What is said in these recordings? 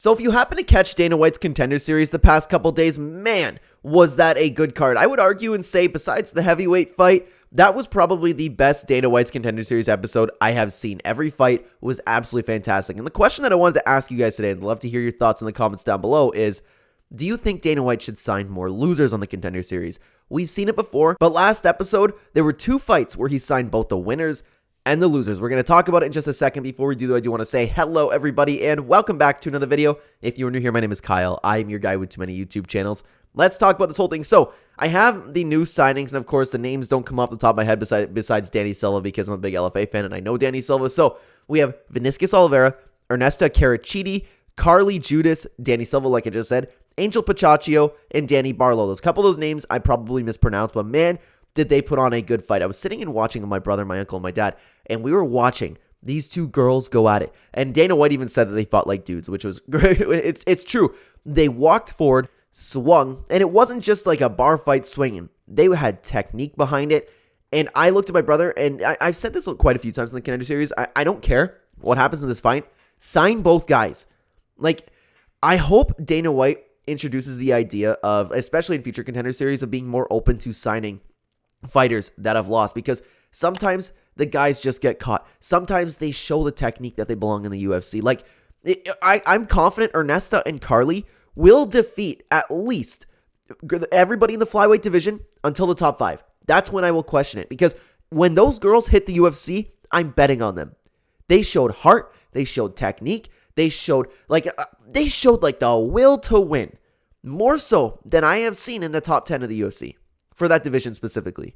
So if you happen to catch Dana White's Contender Series the past couple days, man, was that a good card. I would argue and say, besides the heavyweight fight, that was probably the best Dana White's Contender Series episode I have seen. Every fight was absolutely fantastic. And the question that I wanted to ask you guys today, and I'd love to hear your thoughts in the comments down below, is do you think Dana White should sign more losers on the Contender Series? We've seen it before, but last episode, there were 2 fights where he signed both the winners and the losers. We're going to talk about it in just a second. Before we do, though, I do want to say hello, everybody, and welcome back to another video. If you're new here, my name is Kyle. I'm your guy with too many YouTube channels. Let's talk about this whole thing. So, I have the new signings, and of course, the names don't come off the top of my head besides Danny Silva, because I'm a big LFA fan, and I know Danny Silva. So, we have Vinicius Oliveira, Ernesta Carachidi, Carly Judas, Danny Silva, like I just said, Angel Pacaccio, and Danny Barlow. Those couple of those names I probably mispronounced, but man, did they put on a good fight. I was sitting and watching with my brother, my uncle, and my dad, and we were watching these 2 girls go at it. And Dana White even said that they fought like dudes, which was great. It's true. They walked forward, swung, and it wasn't just like a bar fight swinging. They had technique behind it. And I looked at my brother, and I've said this quite a few times in the Contender Series. I don't care what happens in this fight. Sign both guys. Like, I hope Dana White introduces the idea of, especially in future Contender Series, of being more open to signing fighters that have lost, because sometimes the guys just get caught. Sometimes they show the technique that they belong in the UFC. Like, I'm confident Ernesta and Carly will defeat at least everybody in the flyweight division until the top 5. That's when I will question it, because when those girls hit the UFC, I'm betting on them. They showed heart. They showed technique. They showed like the will to win, more so than I have seen in the top 10 of the UFC for that division specifically.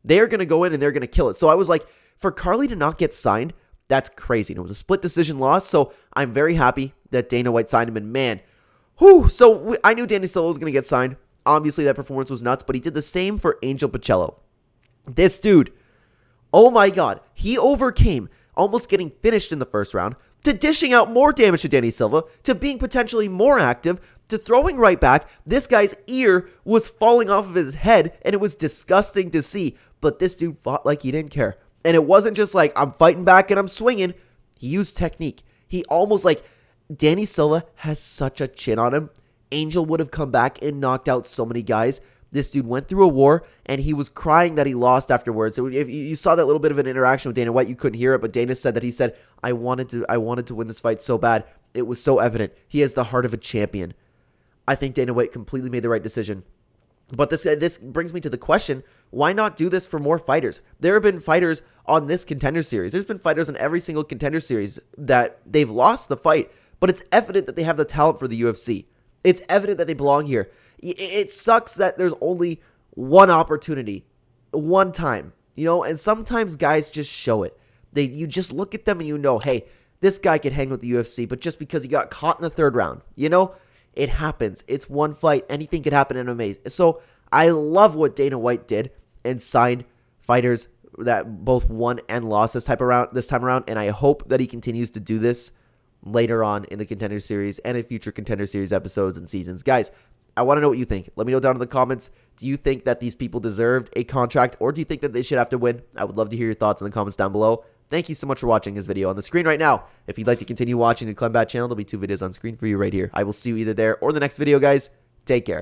They're going to go in and they're going to kill it. So I was like, for Carly to not get signed, that's crazy. And it was a split decision loss, so I'm very happy that Dana White signed him. And man, I knew Danny Silva was going to get signed. Obviously, that performance was nuts, but he did the same for Angel Pacaccio. This dude, oh my God, he overcame almost getting finished in the first round, to dishing out more damage to Danny Silva, to being potentially more active, to throwing right back. This guy's ear was falling off of his head, and it was disgusting to see. But this dude fought like he didn't care. And it wasn't just like, I'm fighting back and I'm swinging. He used technique. He almost like, Danny Silva has such a chin on him. Angel would have come back and knocked out so many guys. This dude went through a war, and he was crying that he lost afterwards. So if you saw that little bit of an interaction with Dana White, you couldn't hear it, but Dana said that he said, I wanted to win this fight so bad. It was so evident. He has the heart of a champion. I think Dana White completely made the right decision. But this brings me to the question, why not do this for more fighters? There have been fighters on this Contender Series. There's been fighters on every single Contender Series that they've lost the fight, but it's evident that they have the talent for the UFC. It's evident that they belong here. It sucks that there's only one opportunity, one time, and sometimes guys just show it. You just look at them and you know, hey, this guy could hang with the UFC, but just because he got caught in the 3rd round, it happens. It's one fight. Anything could happen in MMA. So I love what Dana White did and signed fighters that both won and lost this time around, and I hope that he continues to do this later on in the Contender Series and in future Contender Series episodes and seasons. Guys, I want to know what you think. Let me know down in the comments. Do you think that these people deserved a contract, or do you think that they should have to win? I would love to hear your thoughts in the comments down below. Thank you so much for watching this video on the screen right now. If you'd like to continue watching the Clenbat channel, there'll be 2 videos on screen for you right here. I will see you either there or the next video, guys. Take care.